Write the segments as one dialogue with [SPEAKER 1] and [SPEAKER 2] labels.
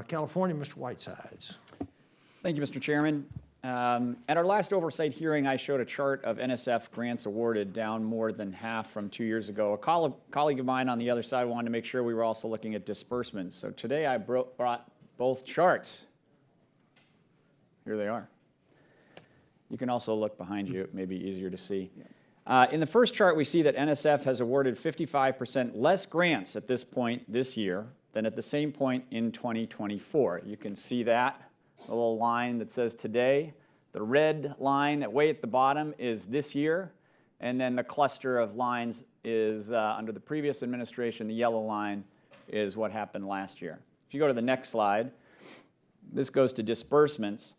[SPEAKER 1] California, Mr. Whitesides.
[SPEAKER 2] Thank you, Mr. Chairman. At our last oversight hearing, I showed a chart of NSF grants awarded down more than half from 2 years ago. A colleague of mine on the other side wanted to make sure we were also looking at disbursements. So today I brought both charts. Here they are. You can also look behind you. It may be easier to see. In the first chart, we see that NSF has awarded 55% less grants at this point this year than at the same point in 2024. You can see that. A little line that says today. The red line way at the bottom is this year, and then the cluster of lines is under the previous administration. The yellow line is what happened last year. If you go to the next slide, this goes to disbursements.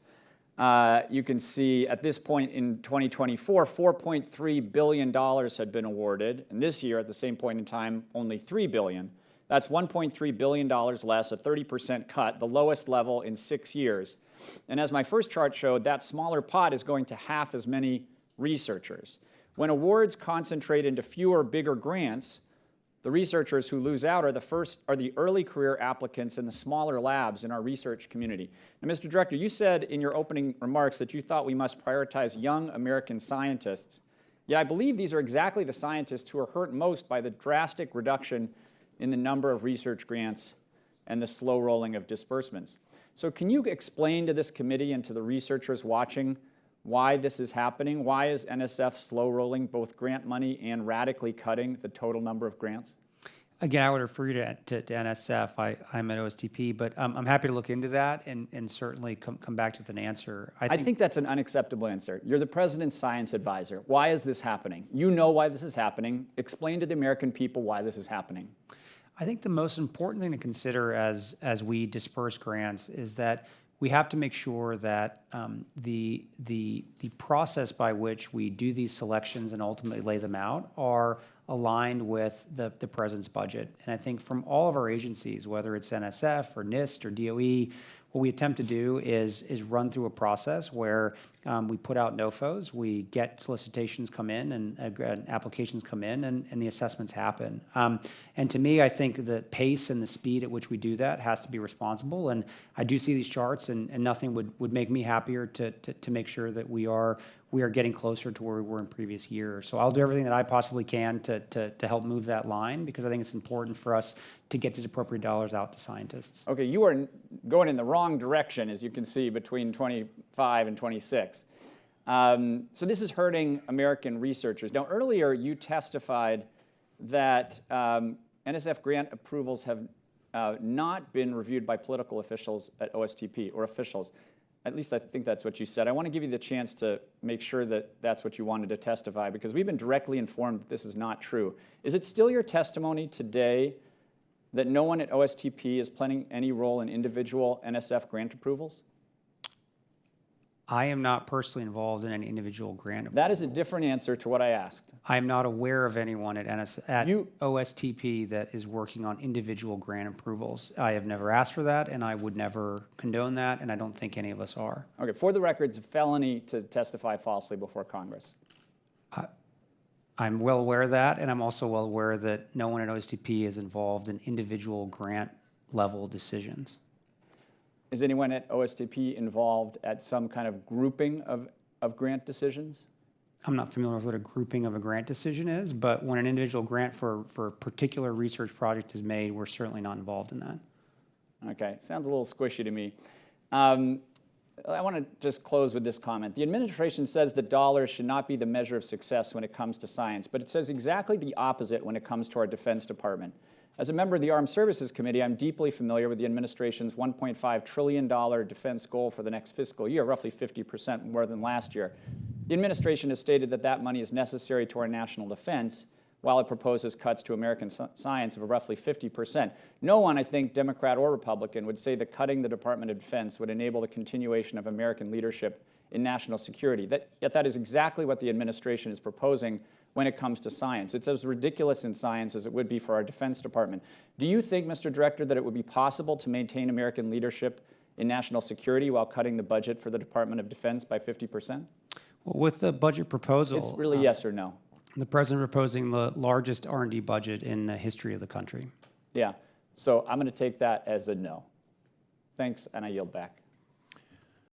[SPEAKER 2] You can see at this point in 2024, $4.3 billion had been awarded, and this year at the same point in time, only $3 billion. That's $1.3 billion less, a 30% cut, the lowest level in 6 years. And as my first chart showed, that smaller pot is going to half as many researchers. When awards concentrate into fewer, bigger grants, the researchers who lose out are the early career applicants in the smaller labs in our research community. Now, Mr. Director, you said in your opening remarks that you thought we must prioritize young American scientists. Yet I believe these are exactly the scientists who are hurt most by the drastic reduction in the number of research grants and the slow rolling of disbursements. So can you explain to this committee and to the researchers watching why this is happening? Why is NSF slow rolling both grant money and radically cutting the total number of grants?
[SPEAKER 3] Again, I would refer you to NSF. I'm at OSTP, but I'm happy to look into that and certainly come back with an answer.
[SPEAKER 2] I think that's an unacceptable answer. You're the president's science advisor. Why is this happening? You know why this is happening. Explain to the American people why this is happening.
[SPEAKER 3] I think the most important thing to consider as we disperse grants is that we have to make sure that the process by which we do these selections and ultimately lay them out are aligned with the president's budget. And I think from all of our agencies, whether it's NSF or NIST or DOE, what we attempt to do is run through a process where we put out NOFOs, we get solicitations come in and applications come in, and the assessments happen. And to me, I think the pace and the speed at which we do that has to be responsible. And I do see these charts, and nothing would make me happier to make sure that we are getting closer to where we were in previous years. So I'll do everything that I possibly can to help move that line, because I think it's important for us to get these appropriate dollars out to scientists.
[SPEAKER 2] Okay, you are going in the wrong direction, as you can see, between 25 and 26. So this is hurting American researchers. Now, earlier you testified that NSF grant approvals have not been reviewed by political officials at OSTP, or officials. At least I think that's what you said. I want to give you the chance to make sure that that's what you wanted to testify, because we've been directly informed that this is not true. Is it still your testimony today that no one at OSTP is playing any role in individual NSF grant approvals?
[SPEAKER 3] I am not personally involved in any individual grant approval.
[SPEAKER 2] That is a different answer to what I asked.
[SPEAKER 3] I am not aware of anyone at OSTP that is working on individual grant approvals. I have never asked for that, and I would never condone that, and I don't think any of us are.
[SPEAKER 2] Okay, for the record, it's a felony to testify falsely before Congress.
[SPEAKER 3] I'm well aware of that, and I'm also well aware that no one at OSTP is involved in individual grant level decisions.
[SPEAKER 2] Is anyone at OSTP involved at some kind of grouping of grant decisions?
[SPEAKER 3] I'm not familiar with what a grouping of a grant decision is, but when an individual grant for a particular research project is made, we're certainly not involved in that.
[SPEAKER 2] Okay, sounds a little squishy to me. I want to just close with this comment. The administration says that dollars should not be the measure of success when it comes to science, but it says exactly the opposite when it comes to our Defense Department. As a member of the Armed Services Committee, I'm deeply familiar with the administration's $1.5 trillion defense goal for the next fiscal year, roughly 50% more than last year. The administration has stated that that money is necessary to our national defense, while it proposes cuts to American science of roughly 50%. No one, I think, Democrat or Republican, would say that cutting the Department of Defense would enable the continuation of American leadership in national security. Yet that is exactly what the administration is proposing when it comes to science. It's as ridiculous in science as it would be for our Defense Department. Do you think, Mr. Director, that it would be possible to maintain American leadership in national security while cutting the budget for the Department of Defense by 50%?
[SPEAKER 3] Well, with the budget proposal,
[SPEAKER 2] it's really yes or no.
[SPEAKER 3] The president proposing the largest R&D budget in the history of the country.
[SPEAKER 2] Yeah, so I'm going to take that as a no. Thanks, and I yield back.